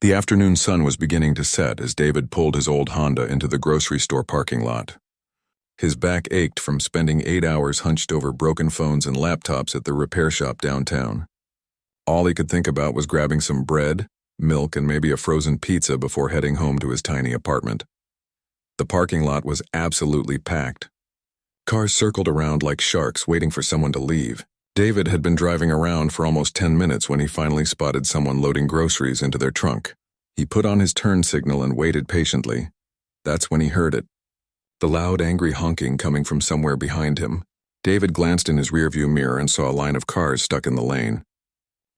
The afternoon sun was beginning to set as David pulled his old Honda into the grocery store parking lot. His back ached from spending 8 hours hunched over broken phones and laptops at the repair shop downtown. All he could think about was grabbing some bread, milk, and maybe a frozen pizza before heading home to his tiny apartment. The parking lot was absolutely packed. Cars circled around like sharks waiting for someone to leave. David had been driving around for almost 10 minutes when he finally spotted someone loading groceries into their trunk. He put on his turn signal and waited patiently. That's when he heard it. The loud, angry honking coming from somewhere behind him. David glanced in his rearview mirror and saw a line of cars stuck in the lane.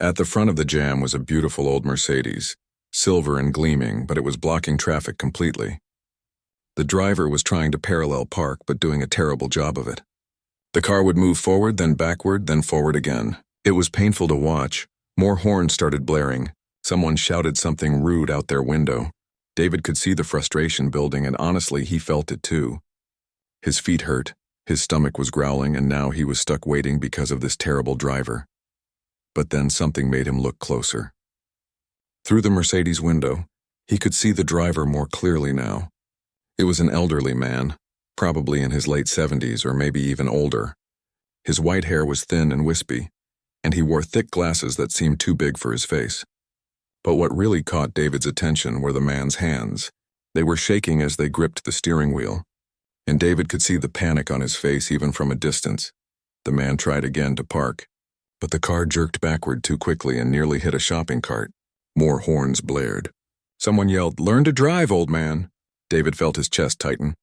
At the front of the jam was a beautiful old Mercedes, silver and gleaming, but it was blocking traffic completely. The driver was trying to parallel park, but doing a terrible job of it. The car would move forward, then backward, then forward again. It was painful to watch. More horns started blaring. Someone shouted something rude out their window. David could see the frustration building, and honestly, he felt it too. His feet hurt, his stomach was growling, and now he was stuck waiting because of this terrible driver. But then something made him look closer. Through the Mercedes window, he could see the driver more clearly now. It was an elderly man, probably in his late 70s or maybe even older. His white hair was thin and wispy, and he wore thick glasses that seemed too big for his face. But what really caught David's attention were the man's hands. They were shaking as they gripped the steering wheel, and David could see the panic on his face even from a distance. The man tried again to park, but the car jerked backward too quickly and nearly hit a shopping cart. More horns blared. Someone yelled, "Learn to drive, old man." David felt his chest tighten.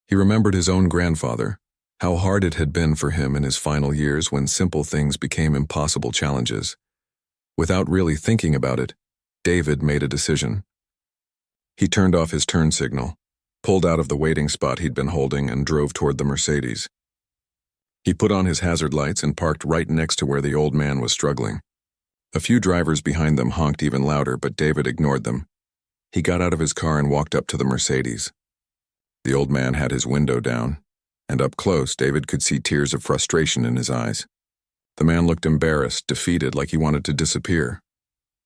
He remembered his own grandfather, how hard it had been for him in his final years when simple things became impossible challenges. Without really thinking about it, David made a decision. He turned off his turn signal, pulled out of the waiting spot he'd been holding, and drove toward the Mercedes. He put on his hazard lights and parked right next to where the old man was struggling. A few drivers behind them honked even louder, but David ignored them. He got out of his car and walked up to the Mercedes. The old man had his window down, and up close, David could see tears of frustration in his eyes. The man looked embarrassed, defeated, like he wanted to disappear.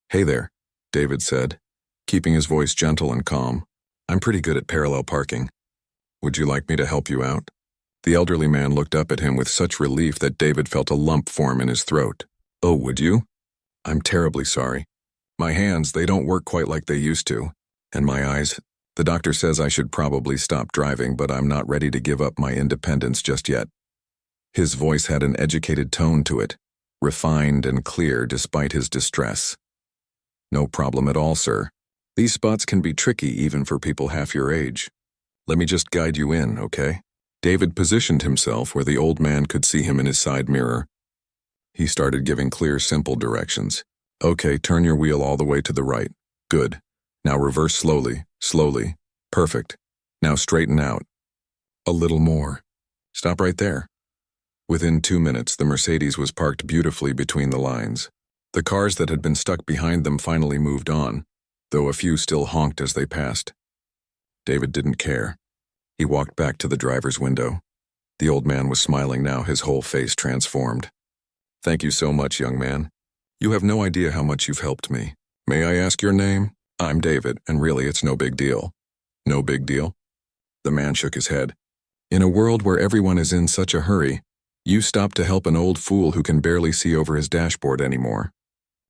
"Hey there," David said, keeping his voice gentle and calm. "I'm pretty good at parallel parking. Would you like me to help you out?" The elderly man looked up at him with such relief that David felt a lump form in his throat. "Oh, would you? I'm terribly sorry. My hands, they don't work quite like they used to. And my eyes. The doctor says I should probably stop driving, but I'm not ready to give up my independence just yet." His voice had an educated tone to it, refined and clear despite his distress. "No problem at all, sir. These spots can be tricky even for people half your age. Let me just guide you in, okay?" David positioned himself where the old man could see him in his side mirror. He started giving clear, simple directions. "Okay, turn your wheel all the way to the right. Good. Now reverse slowly, slowly. Perfect. Now straighten out. A little more. Stop right there." Within 2 minutes, the Mercedes was parked beautifully between the lines. The cars that had been stuck behind them finally moved on, though a few still honked as they passed. David didn't care. He walked back to the driver's window. The old man was smiling now, his whole face transformed. "Thank you so much, young man. You have no idea how much you've helped me. May I ask your name?" "I'm David, and really it's no big deal." "No big deal?" The man shook his head. "In a world where everyone is in such a hurry, you stop to help an old fool who can barely see over his dashboard anymore.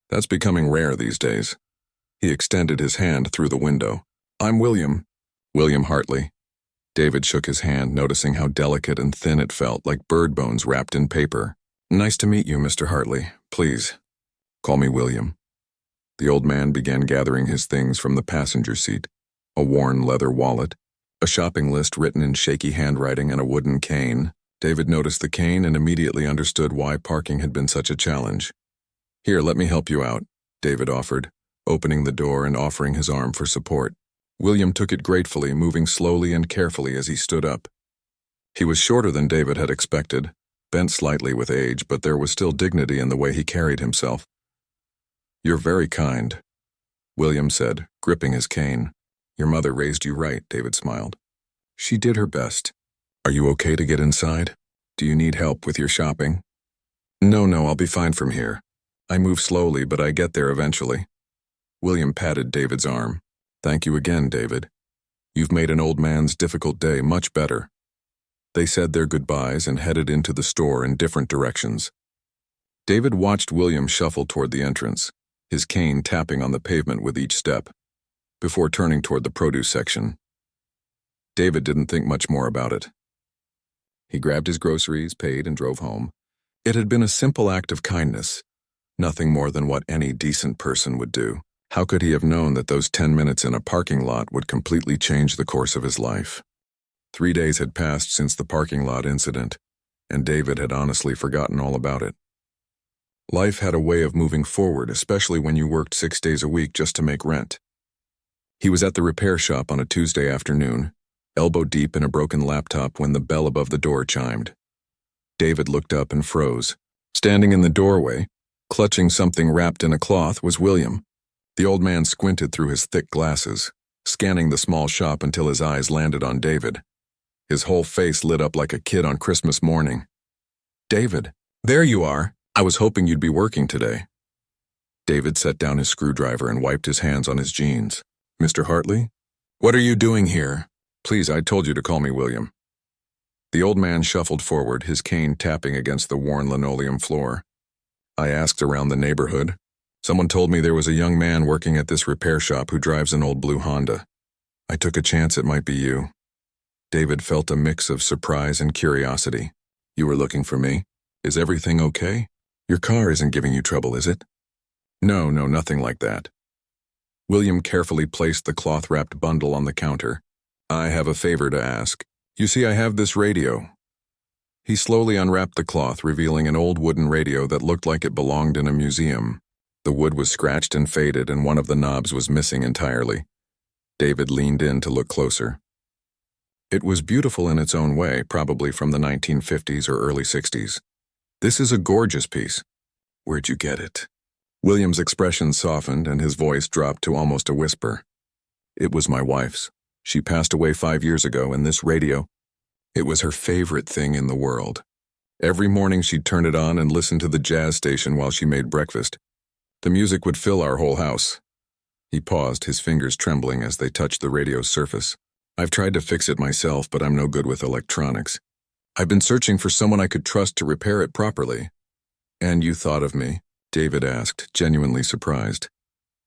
That's becoming rare these days." He extended his hand through the window. "I'm William. William Hartley." David shook his hand, noticing how delicate and thin it felt, like bird bones wrapped in paper. "Nice to meet you, Mr. Hartley. Please, call me William." The old man began gathering his things from the passenger seat, a worn leather wallet, a shopping list written in shaky handwriting, and a wooden cane. David noticed the cane and immediately understood why parking had been such a challenge. "Here, let me help you out," David offered, opening the door and offering his arm for support. William took it gratefully, moving slowly and carefully as he stood up. He was shorter than David had expected, bent slightly with age, but there was still dignity in the way he carried himself. "You're very kind," William said, gripping his cane. "Your mother raised you right," David smiled. "She did her best. Are you okay to get inside? Do you need help with your shopping?" No, I'll be fine from here. I move slowly, but I get there eventually." William patted David's arm. "Thank you again, David. You've made an old man's difficult day much better." They said their goodbyes and headed into the store in different directions. David watched William shuffle toward the entrance, his cane tapping on the pavement with each step, before turning toward the produce section. David didn't think much more about it. He grabbed his groceries, paid, and drove home. It had been a simple act of kindness, nothing more than what any decent person would do. How could he have known that those 10 minutes in a parking lot would completely change the course of his life? 3 days had passed since the parking lot incident, and David had honestly forgotten all about it. Life had a way of moving forward, especially when you worked 6 days a week just to make rent. He was at the repair shop on a Tuesday afternoon, elbow deep in a broken laptop when the bell above the door chimed. David looked up and froze. Standing in the doorway, clutching something wrapped in a cloth, was William. The old man squinted through his thick glasses, scanning the small shop until his eyes landed on David. His whole face lit up like a kid on Christmas morning. "David, there you are. I was hoping you'd be working today." David set down his screwdriver and wiped his hands on his jeans. "Mr. Hartley? What are you doing here? Please, I told you to call me William." The old man shuffled forward, his cane tapping against the worn linoleum floor. "I asked around the neighborhood. Someone told me there was a young man working at this repair shop who drives an old blue Honda. I took a chance it might be you." David felt a mix of surprise and curiosity. "You were looking for me? Is everything okay? Your car isn't giving you trouble, is it?" No, nothing like that." William carefully placed the cloth-wrapped bundle on the counter. "I have a favor to ask. You see, I have this radio." He slowly unwrapped the cloth, revealing an old wooden radio that looked like it belonged in a museum. The wood was scratched and faded, and one of the knobs was missing entirely. David leaned in to look closer. It was beautiful in its own way, probably from the 1950s or early 60s. "This is a gorgeous piece. Where'd you get it?" William's expression softened and his voice dropped to almost a whisper. "It was my wife's. She passed away 5 years ago, and this radio, it was her favorite thing in the world. Every morning she'd turn it on and listen to the jazz station while she made breakfast. The music would fill our whole house." He paused, his fingers trembling as they touched the radio's surface. "I've tried to fix it myself, but I'm no good with electronics. I've been searching for someone I could trust to repair it properly." "And you thought of me?" David asked, genuinely surprised.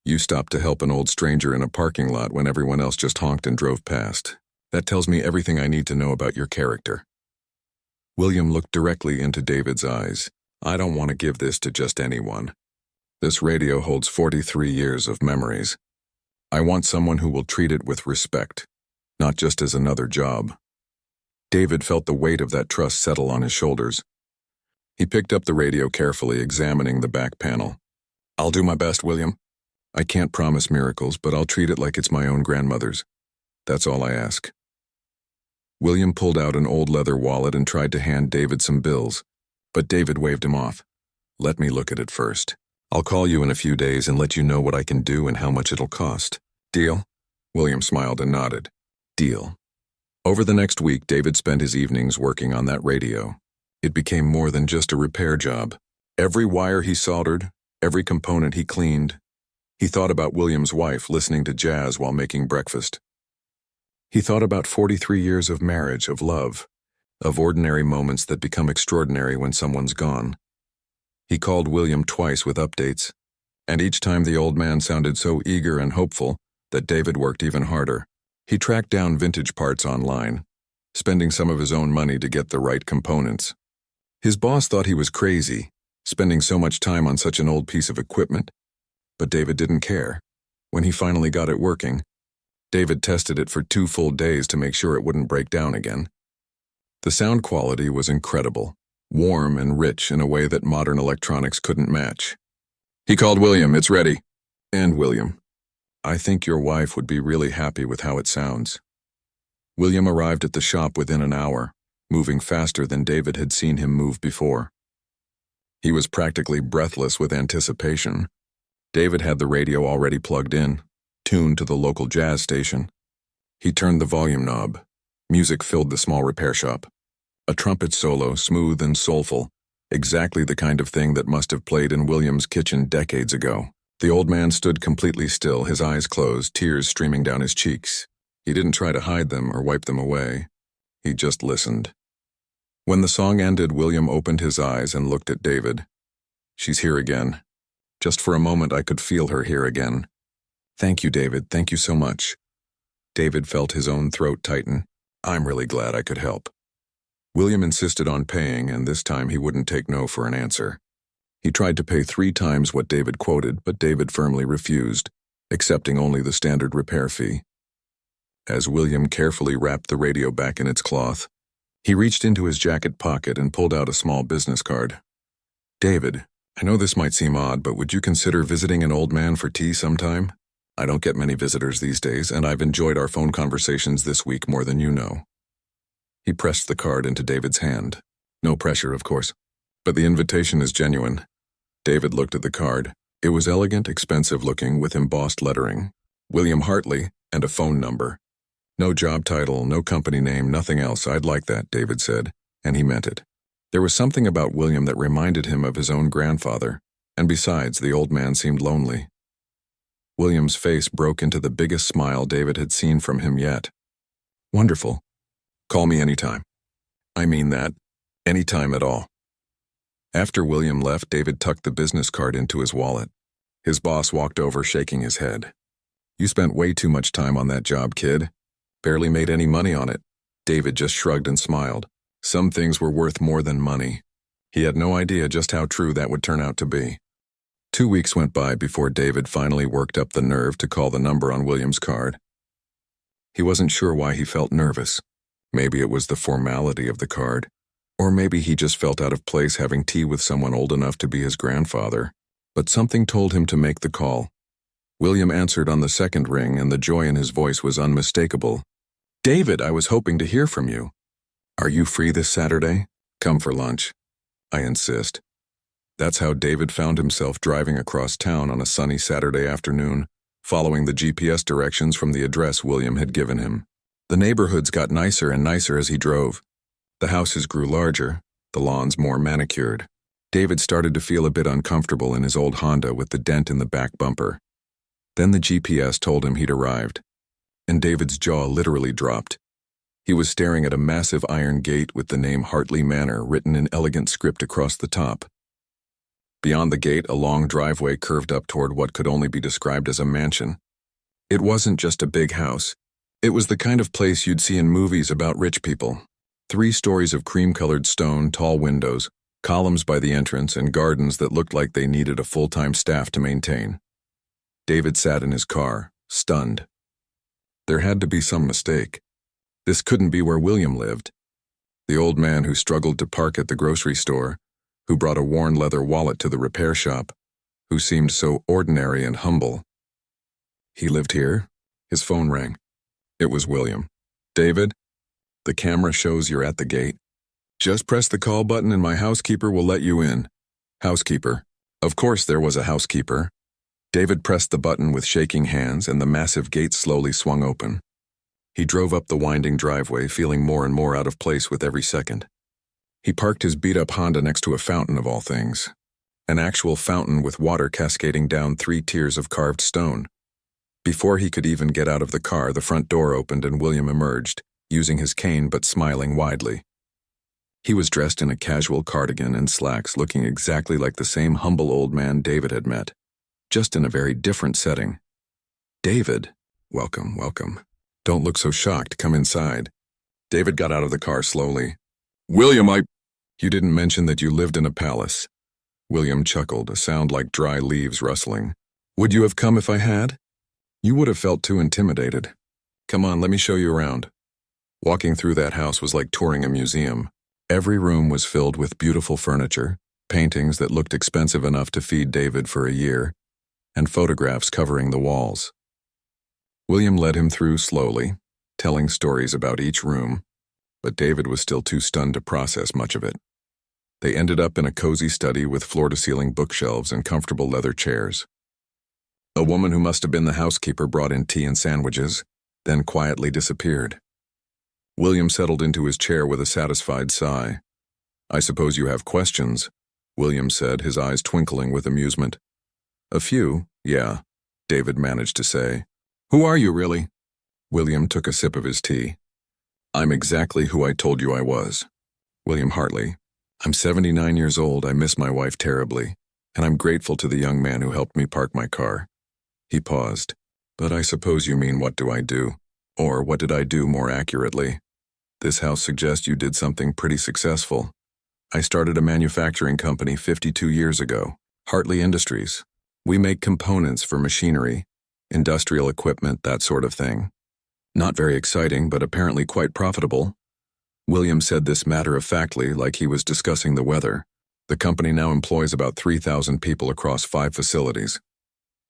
"You stopped to help an old stranger in a parking lot when everyone else just honked and drove past. That tells me everything I need to know about your character." William looked directly into David's eyes. "I don't want to give this to just anyone. This radio holds 43 years of memories. I want someone who will treat it with respect, not just as another job." David felt the weight of that trust settle on his shoulders. He picked up the radio carefully, examining the back panel. "I'll do my best, William. I can't promise miracles, but I'll treat it like it's my own grandmother's. That's all I ask." William pulled out an old leather wallet and tried to hand David some bills, but David waved him off. "Let me look at it first. I'll call you in a few days and let you know what I can do and how much it'll cost. Deal?" William smiled and nodded. "Deal." Over the next week, David spent his evenings working on that radio. It became more than just a repair job. Every wire he soldered, every component he cleaned. He thought about William's wife listening to jazz while making breakfast. He thought about 43 years of marriage, of love, of ordinary moments that become extraordinary when someone's gone. He called William twice with updates, and each time the old man sounded so eager and hopeful that David worked even harder. He tracked down vintage parts online, spending some of his own money to get the right components. His boss thought he was crazy, spending so much time on such an old piece of equipment, but David didn't care. When he finally got it working, David tested it for 2 full days to make sure it wouldn't break down again. The sound quality was incredible, warm and rich in a way that modern electronics couldn't match. He called William, "It's ready." And William, "I think your wife would be really happy with how it sounds." William arrived at the shop within an hour, moving faster than David had seen him move before. He was practically breathless with anticipation. David had the radio already plugged in, tuned to the local jazz station. He turned the volume knob. Music filled the small repair shop. A trumpet solo, smooth and soulful, exactly the kind of thing that must have played in William's kitchen decades ago. The old man stood completely still, his eyes closed, tears streaming down his cheeks. He didn't try to hide them or wipe them away. He just listened. When the song ended, William opened his eyes and looked at David. "She's here again. Just for a moment I could feel her here again. Thank you, David. Thank you so much." David felt his own throat tighten. "I'm really glad I could help." William insisted on paying, and this time he wouldn't take no for an answer. He tried to pay 3 times what David quoted, but David firmly refused, accepting only the standard repair fee. As William carefully wrapped the radio back in its cloth, he reached into his jacket pocket and pulled out a small business card. "David, I know this might seem odd, but would you consider visiting an old man for tea sometime? I don't get many visitors these days, and I've enjoyed our phone conversations this week more than you know." He pressed the card into David's hand. No pressure, of course, but the invitation is genuine. David looked at the card. It was elegant, expensive-looking, with embossed lettering. William Hartley, and a phone number. "No job title, no company name, nothing else. I'd like that," David said, and he meant it. There was something about William that reminded him of his own grandfather, and besides, the old man seemed lonely. William's face broke into the biggest smile David had seen from him yet. "Wonderful. Call me anytime." "I mean that. Anytime at all." After William left, David tucked the business card into his wallet. His boss walked over, shaking his head. "You spent way too much time on that job, kid. Barely made any money on it." David just shrugged and smiled. Some things were worth more than money. He had no idea just how true that would turn out to be. 2 weeks went by before David finally worked up the nerve to call the number on William's card. He wasn't sure why he felt nervous. Maybe it was the formality of the card, or maybe he just felt out of place having tea with someone old enough to be his grandfather. But something told him to make the call. William answered on the second ring, and the joy in his voice was unmistakable. "David, I was hoping to hear from you. Are you free this Saturday? Come for lunch. I insist." That's how David found himself driving across town on a sunny Saturday afternoon, following the GPS directions from the address William had given him. The neighborhoods got nicer and nicer as he drove. The houses grew larger, the lawns more manicured. David started to feel a bit uncomfortable in his old Honda with the dent in the back bumper. Then the GPS told him he'd arrived, and David's jaw literally dropped. He was staring at a massive iron gate with the name Hartley Manor written in elegant script across the top. Beyond the gate, a long driveway curved up toward what could only be described as a mansion. It wasn't just a big house. It was the kind of place you'd see in movies about rich people. 3 stories of cream-colored stone, tall windows, columns by the entrance, and gardens that looked like they needed a full-time staff to maintain. David sat in his car, stunned. There had to be some mistake. This couldn't be where William lived. The old man who struggled to park at the grocery store, who brought a worn leather wallet to the repair shop, who seemed so ordinary and humble. He lived here? His phone rang. It was William. "David, the camera shows you're at the gate. Just press the call button and my housekeeper will let you in." Housekeeper. Of course there was a housekeeper. David pressed the button with shaking hands, and the massive gate slowly swung open. He drove up the winding driveway, feeling more and more out of place with every second. He parked his beat-up Honda next to a fountain of all things. An actual fountain with water cascading down 3 tiers of carved stone. Before he could even get out of the car, the front door opened and William emerged, using his cane but smiling widely. He was dressed in a casual cardigan and slacks, looking exactly like the same humble old man David had met, just in a very different setting. "David, welcome, welcome. Don't look so shocked, come inside." David got out of the car slowly. "William, You didn't mention that you lived in a palace." William chuckled, a sound like dry leaves rustling. "Would you have come if I had? You would have felt too intimidated. Come on, let me show you around." Walking through that house was like touring a museum. Every room was filled with beautiful furniture, paintings that looked expensive enough to feed David for a year, and photographs covering the walls. William led him through slowly, telling stories about each room, but David was still too stunned to process much of it. They ended up in a cozy study with floor-to-ceiling bookshelves and comfortable leather chairs. A woman who must have been the housekeeper brought in tea and sandwiches, then quietly disappeared. William settled into his chair with a satisfied sigh. "I suppose you have questions," William said, his eyes twinkling with amusement. "A few, Yeah, David managed to say. Who are you, really? William took a sip of his tea. I'm exactly who I told you I was. William Hartley. I'm 79 years old, I miss my wife terribly, and I'm grateful to the young man who helped me park my car. He paused. But I suppose you mean what do I do? Or what did I do more accurately? This house suggests you did something pretty successful. I started a manufacturing company 52 years ago, Hartley Industries. We make components for machinery, industrial equipment, that sort of thing. Not very exciting, but apparently quite profitable. William said this matter-of-factly, like he was discussing the weather. The company now employs about 3,000 people across 5 facilities.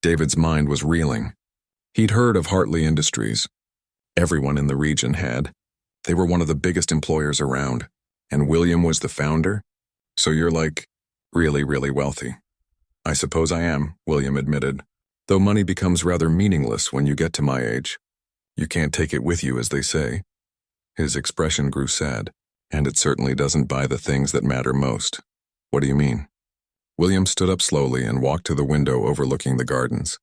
David's mind was reeling. He'd heard of Hartley Industries. Everyone in the region had. They were one of the biggest employers around. And William was the founder? So you're like, really, really wealthy. I suppose I am, William admitted, though money becomes rather meaningless when you get to my age. You can't take it with you, as they say. His expression grew sad, and it certainly doesn't buy the things that matter most. What do you mean? William stood up slowly and walked to the window overlooking the gardens.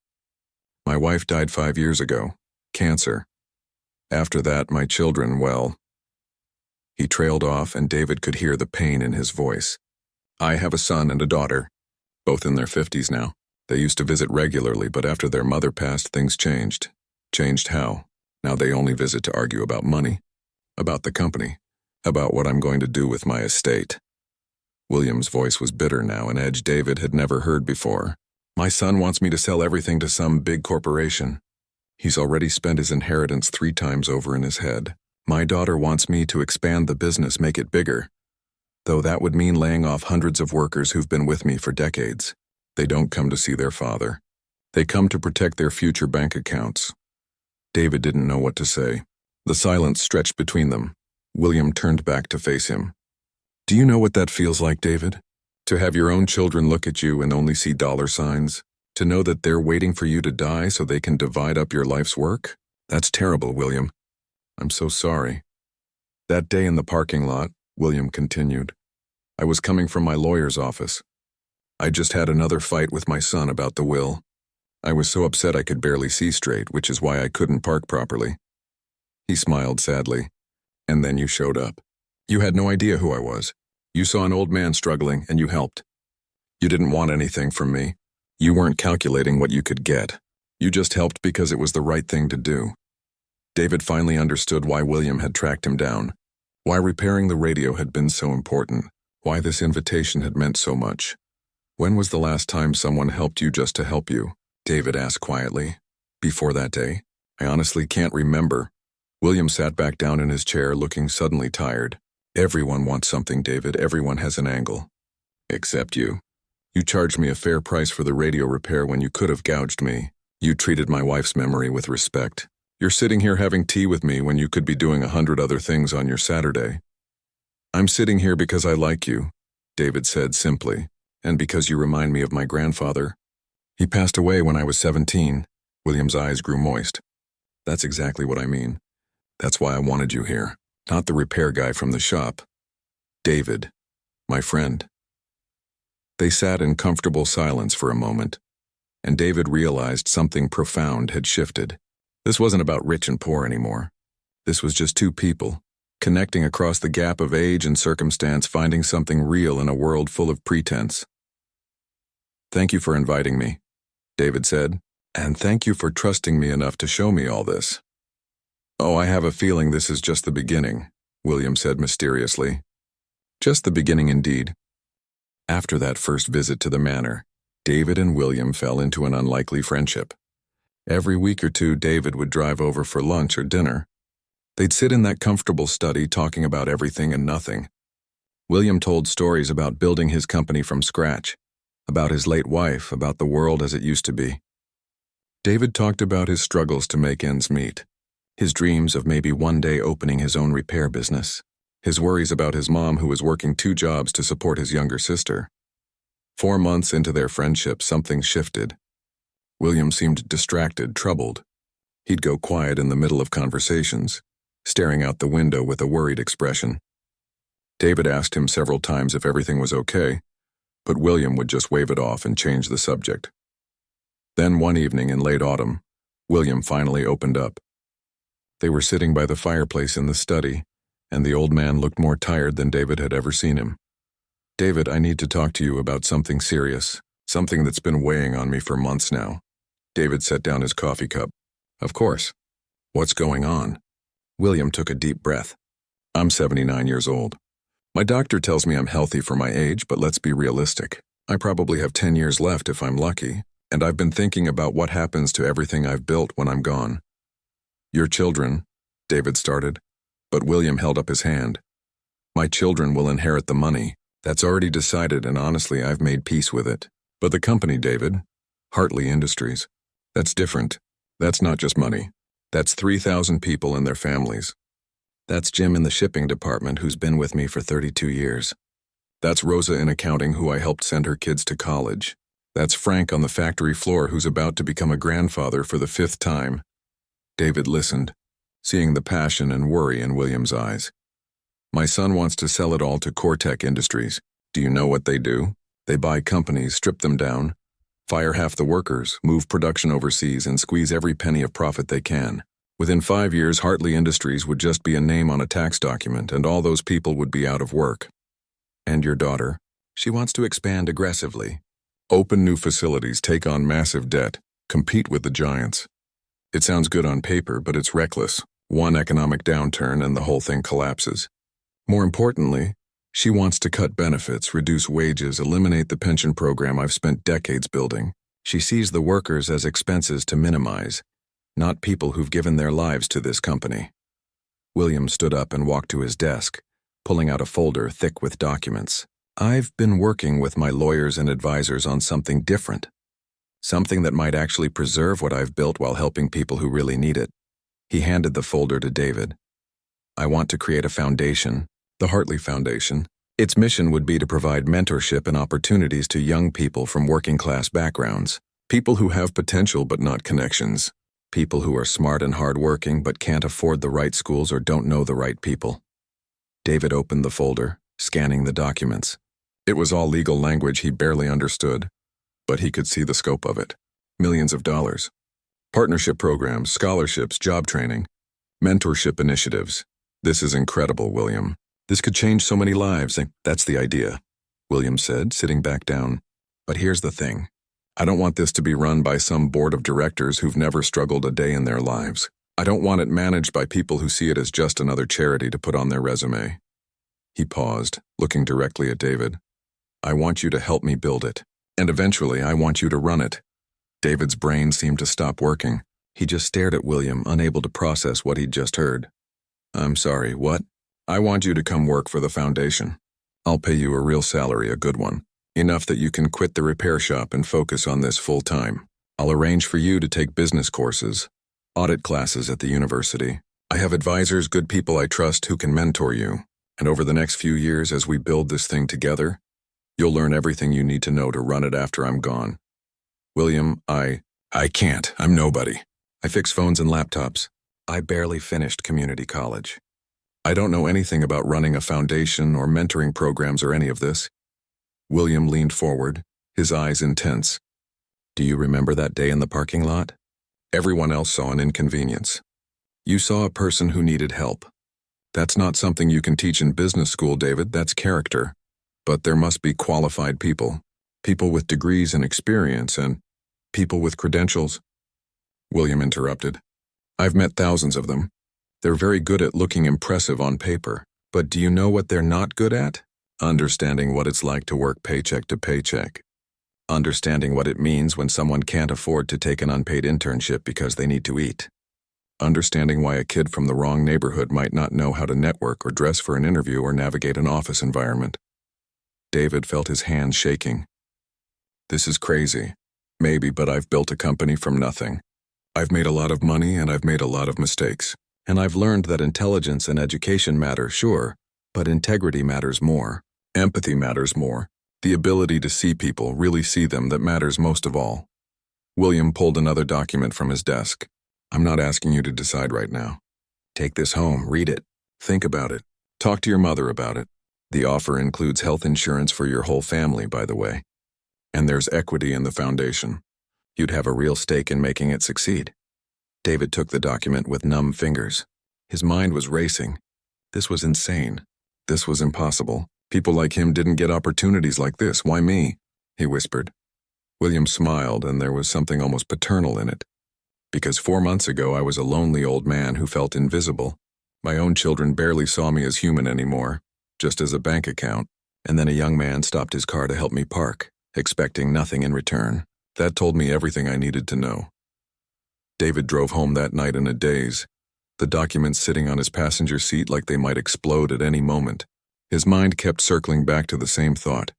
My wife died 5 years ago. Cancer. After that, my children, well... He trailed off, and David could hear the pain in his voice. I have a son and a daughter, both in their 50s now. They used to visit regularly, but after their mother passed, things changed. Changed how? Now they only visit to argue about money, about the company, about what I'm going to do with my estate. William's voice was bitter now, an edge David had never heard before. My son wants me to sell everything to some big corporation. He's already spent his inheritance 3 times over in his head. My daughter wants me to expand the business, make it bigger. Though that would mean laying off hundreds of workers who've been with me for decades. They don't come to see their father. They come to protect their future bank accounts. David didn't know what to say. The silence stretched between them. William turned back to face him. Do you know what that feels like, David? To have your own children look at you and only see dollar signs? To know that they're waiting for you to die so they can divide up your life's work? That's terrible, William. I'm so sorry. That day in the parking lot, William continued, I was coming from my lawyer's office. I just had another fight with my son about the will. I was so upset I could barely see straight, which is why I couldn't park properly. He smiled sadly. And then you showed up. You had no idea who I was. You saw an old man struggling, and you helped. You didn't want anything from me. You weren't calculating what you could get. You just helped because it was the right thing to do. David finally understood why William had tracked him down, why repairing the radio had been so important, why this invitation had meant so much. When was the last time someone helped you just to help you? David asked quietly. Before that day? I honestly can't remember. William sat back down in his chair, looking suddenly tired. Everyone wants something, David. Everyone has an angle. Except you. You charged me a fair price for the radio repair when you could have gouged me. You treated my wife's memory with respect. You're sitting here having tea with me when you could be doing 100 other things on your Saturday. I'm sitting here because I like you, David said simply, and because you remind me of my grandfather. He passed away when I was 17. William's eyes grew moist. That's exactly what I mean. That's why I wanted you here, not the repair guy from the shop. David, my friend. They sat in comfortable silence for a moment, and David realized something profound had shifted. This wasn't about rich and poor anymore. This was just 2 people, connecting across the gap of age and circumstance, finding something real in a world full of pretense. Thank you for inviting me, David said, and thank you for trusting me enough to show me all this. Oh, I have a feeling this is just the beginning, William said mysteriously. Just the beginning indeed. After that first visit to the manor, David and William fell into an unlikely friendship. Every week or 2, David would drive over for lunch or dinner. They'd sit in that comfortable study talking about everything and nothing. William told stories about building his company from scratch, about his late wife, about the world as it used to be. David talked about his struggles to make ends meet, his dreams of maybe one day opening his own repair business, his worries about his mom who was working 2 jobs to support his younger sister. 4 months into their friendship, something shifted. William seemed distracted, troubled. He'd go quiet in the middle of conversations, staring out the window with a worried expression. David asked him several times if everything was okay, but William would just wave it off and change the subject. Then one evening in late autumn, William finally opened up. They were sitting by the fireplace in the study, and the old man looked more tired than David had ever seen him. "David, I need to talk to you about something serious, something that's been weighing on me for months now." David set down his coffee cup. "Of course. What's going on?" William took a deep breath. "I'm 79 years old. My doctor tells me I'm healthy for my age, but let's be realistic. I probably have 10 years left if I'm lucky, and I've been thinking about what happens to everything I've built when I'm gone." "Your children," David started, but William held up his hand. "My children will inherit the money. That's already decided, and honestly, I've made peace with it. But the company, David, Hartley Industries, that's different. That's not just money. That's 3,000 people and their families. That's Jim in the shipping department who's been with me for 32 years. That's Rosa in accounting who I helped send her kids to college. That's Frank on the factory floor who's about to become a grandfather for the 5th time." David listened, seeing the passion and worry in William's eyes. "My son wants to sell it all to Cortec Industries. Do you know what they do? They buy companies, strip them down, fire half the workers, move production overseas, and squeeze every penny of profit they can. Within 5 years, Hartley Industries would just be a name on a tax document, and all those people would be out of work." "And your daughter?" "She wants to expand aggressively. Open new facilities, take on massive debt, compete with the giants. It sounds good on paper, but it's reckless. One economic downturn and the whole thing collapses. More importantly, she wants to cut benefits, reduce wages, eliminate the pension program I've spent decades building. She sees the workers as expenses to minimize, not people who've given their lives to this company." William stood up and walked to his desk, pulling out a folder thick with documents. "I've been working with my lawyers and advisors on something different. Something that might actually preserve what I've built while helping people who really need it." He handed the folder to David. "I want to create a foundation, the Hartley Foundation. Its mission would be to provide mentorship and opportunities to young people from working-class backgrounds, people who have potential but not connections, people who are smart and hard-working but can't afford the right schools or don't know the right people." David opened the folder, scanning the documents. It was all legal language he barely understood, but he could see the scope of it. Millions of dollars. Partnership programs, scholarships, job training, mentorship initiatives. "This is incredible, William. This could change so many lives." "That's the idea," William said, sitting back down. "But here's the thing. I don't want this to be run by some board of directors who've never struggled a day in their lives. I don't want it managed by people who see it as just another charity to put on their resume." He paused, looking directly at David. "I want you to help me build it, and eventually I want you to run it." David's brain seemed to stop working. He just stared at William, unable to process what he'd just heard. "I'm sorry, what?" "I want you to come work for the foundation. I'll pay you a real salary, a good one. Enough that you can quit the repair shop and focus on this full-time. I'll arrange for you to take business courses, audit classes at the university. I have advisors, good people I trust who can mentor you. And over the next few years, as we build this thing together, you'll learn everything you need to know to run it after I'm gone." "William, I can't. I'm nobody. I fix phones and laptops. I barely finished community college. I don't know anything about running a foundation or mentoring programs or any of this." William leaned forward, his eyes intense. "Do you remember that day in the parking lot? Everyone else saw an inconvenience. You saw a person who needed help. That's not something you can teach in business school, David. That's character. But there must be qualified people, people with degrees and experience, and people with credentials." William interrupted. "I've met thousands of them. They're very good at looking impressive on paper. But do you know what they're not good at? Understanding what it's like to work paycheck to paycheck. Understanding what it means when someone can't afford to take an unpaid internship because they need to eat. Understanding why a kid from the wrong neighborhood might not know how to network or dress for an interview or navigate an office environment." David felt his hands shaking. "This is crazy. Maybe, but I've built a company from nothing. I've made a lot of money and I've made a lot of mistakes. And I've learned that intelligence and education matter, sure, but integrity matters more. Empathy matters more. The ability to see people, really see them, that matters most of all." William pulled another document from his desk. "I'm not asking you to decide right now. Take this home, read it, think about it, talk to your mother about it. The offer includes health insurance for your whole family, by the way. And there's equity in the foundation. You'd have a real stake in making it succeed. David took the document with numb fingers. His mind was racing. This was insane. This was impossible. People like him didn't get opportunities like this. Why me? He whispered. William smiled, and there was something almost paternal in it. Because 4 months ago I was a lonely old man who felt invisible. My own children barely saw me as human anymore, just as a bank account. And then a young man stopped his car to help me park, expecting nothing in return. That told me everything I needed to know. David drove home that night in a daze, the documents sitting on his passenger seat like they might explode at any moment. His mind kept circling back to the same thought.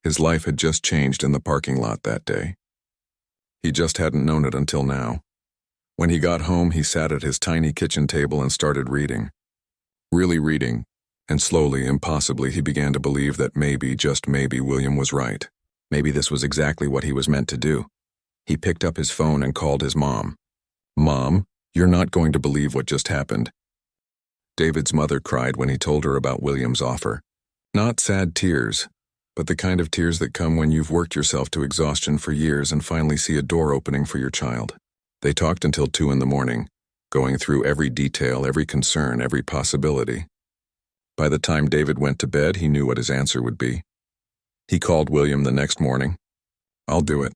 His life had just changed in the parking lot that day. He just hadn't known it until now. When he got home, he sat at his tiny kitchen table and started reading. Really reading, and slowly, impossibly, he began to believe that maybe, just maybe, William was right. Maybe this was exactly what he was meant to do. He picked up his phone and called his mom. "Mom, you're not going to believe what just happened." David's mother cried when he told her about William's offer. Not sad tears, but the kind of tears that come when you've worked yourself to exhaustion for years and finally see a door opening for your child. They talked until 2 in the morning, going through every detail, every concern, every possibility. By the time David went to bed, he knew what his answer would be. He called William the next morning. "I'll do it.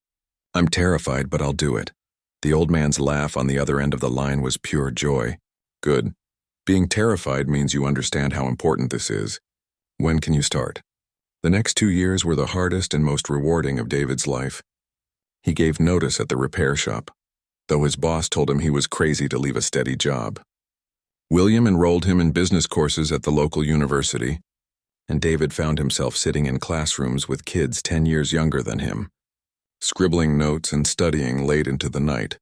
I'm terrified, but I'll do it." The old man's laugh on the other end of the line was pure joy. "Good. Being terrified means you understand how important this is. When can you start?" The next 2 years were the hardest and most rewarding of David's life. He gave notice at the repair shop, though his boss told him he was crazy to leave a steady job. William enrolled him in business courses at the local university, and David found himself sitting in classrooms with kids 10 years younger than him, scribbling notes and studying late into the night.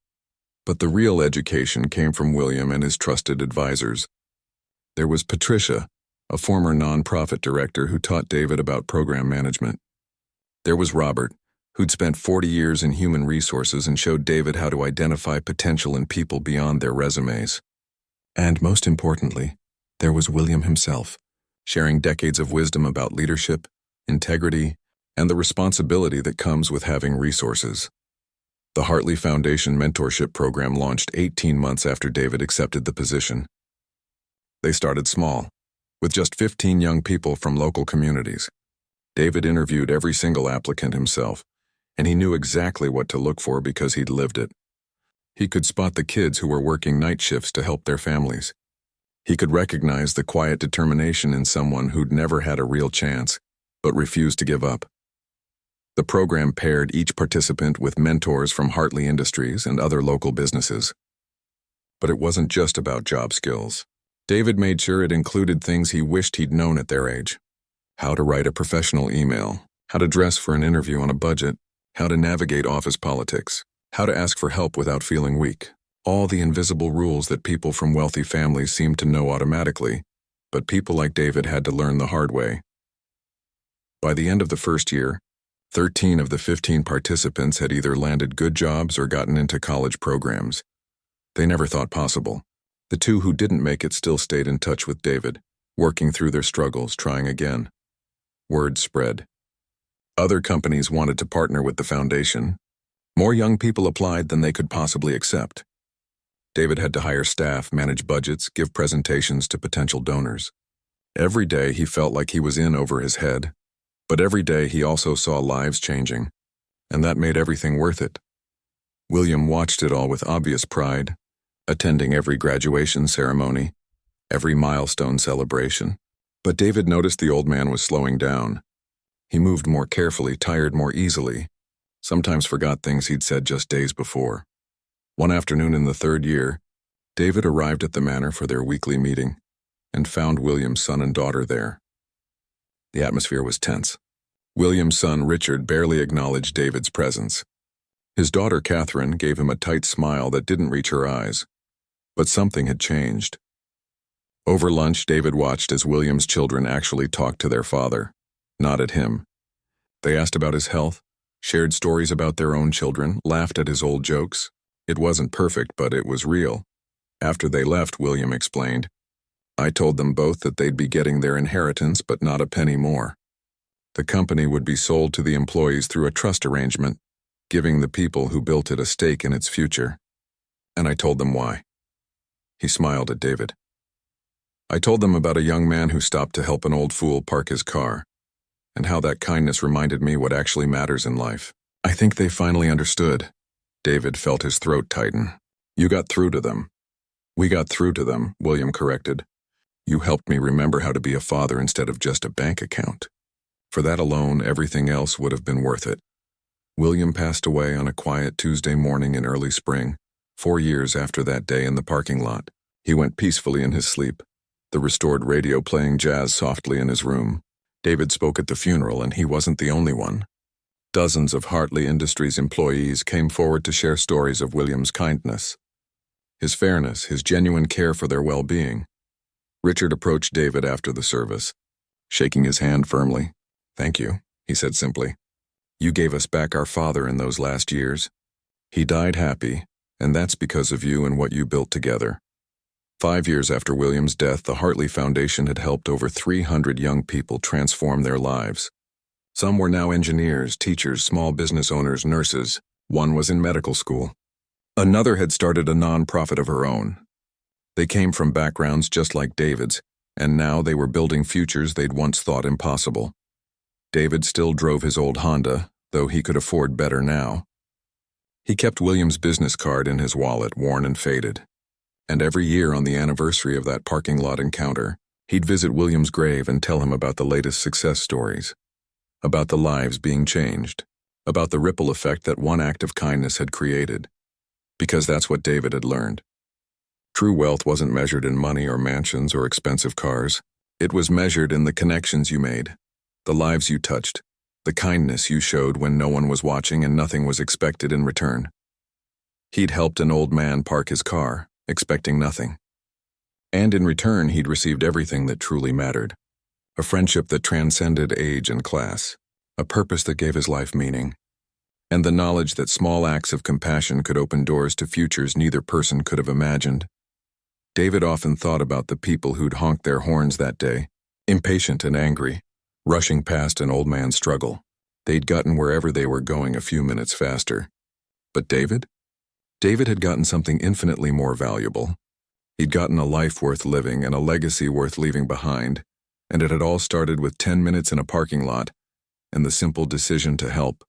But the real education came from William and his trusted advisors. There was Patricia, a former nonprofit director who taught David about program management. There was Robert, who'd spent 40 years in human resources and showed David how to identify potential in people beyond their resumes. And most importantly, there was William himself, sharing decades of wisdom about leadership, integrity, and the responsibility that comes with having resources. The Hartley Foundation Mentorship Program launched 18 months after David accepted the position. They started small, with just 15 young people from local communities. David interviewed every single applicant himself, and he knew exactly what to look for because he'd lived it. He could spot the kids who were working night shifts to help their families. He could recognize the quiet determination in someone who'd never had a real chance, but refused to give up. The program paired each participant with mentors from Hartley Industries and other local businesses. But it wasn't just about job skills. David made sure it included things he wished he'd known at their age. How to write a professional email, how to dress for an interview on a budget, how to navigate office politics, how to ask for help without feeling weak. All the invisible rules that people from wealthy families seemed to know automatically, but people like David had to learn the hard way. By the end of the first year, 13 of the 15 participants had either landed good jobs or gotten into college programs. They never thought possible. The 2 who didn't make it still stayed in touch with David, working through their struggles, trying again. Word spread. Other companies wanted to partner with the foundation. More young people applied than they could possibly accept. David had to hire staff, manage budgets, give presentations to potential donors. Every day he felt like he was in over his head, but every day he also saw lives changing, and that made everything worth it. William watched it all with obvious pride, attending every graduation ceremony, every milestone celebration. But David noticed the old man was slowing down. He moved more carefully, tired more easily, sometimes forgot things he'd said just days before. One afternoon in the 3rd year, David arrived at the manor for their weekly meeting and found William's son and daughter there. The atmosphere was tense. William's son, Richard, barely acknowledged David's presence. His daughter, Catherine, gave him a tight smile that didn't reach her eyes. But something had changed. Over lunch, David watched as William's children actually talked to their father, not at him. They asked about his health, shared stories about their own children, laughed at his old jokes. It wasn't perfect, but it was real. After they left, William explained, "I told them both that they'd be getting their inheritance, but not a penny more. The company would be sold to the employees through a trust arrangement, giving the people who built it a stake in its future. And I told them why. He smiled at David. I told them about a young man who stopped to help an old fool park his car, and how that kindness reminded me what actually matters in life. I think they finally understood. David felt his throat tighten. You got through to them. We got through to them, William corrected. You helped me remember how to be a father instead of just a bank account. For that alone, everything else would have been worth it. William passed away on a quiet Tuesday morning in early spring, 4 years after that day in the parking lot. He went peacefully in his sleep, the restored radio playing jazz softly in his room. David spoke at the funeral, and he wasn't the only one. Dozens of Hartley Industries employees came forward to share stories of William's kindness, his fairness, his genuine care for their well-being. Richard approached David after the service, shaking his hand firmly. Thank you, he said simply. You gave us back our father in those last years. He died happy, and that's because of you and what you built together. 5 years after William's death, the Hartley Foundation had helped over 300 young people transform their lives. Some were now engineers, teachers, small business owners, nurses. One was in medical school. Another had started a non-profit of her own. They came from backgrounds just like David's, and now they were building futures they'd once thought impossible. David still drove his old Honda, though he could afford better now. He kept William's business card in his wallet, worn and faded. And every year on the anniversary of that parking lot encounter, he'd visit William's grave and tell him about the latest success stories, about the lives being changed, about the ripple effect that one act of kindness had created. Because that's what David had learned. True wealth wasn't measured in money or mansions or expensive cars. It was measured in the connections you made, the lives you touched, the kindness you showed when no one was watching and nothing was expected in return. He'd helped an old man park his car, expecting nothing. And in return, he'd received everything that truly mattered. A friendship that transcended age and class, a purpose that gave his life meaning, and the knowledge that small acts of compassion could open doors to futures neither person could have imagined. David often thought about the people who'd honked their horns that day, impatient and angry, rushing past an old man's struggle. They'd gotten wherever they were going a few minutes faster. But David? David had gotten something infinitely more valuable. He'd gotten a life worth living and a legacy worth leaving behind, and it had all started with 10 minutes in a parking lot and the simple decision to help.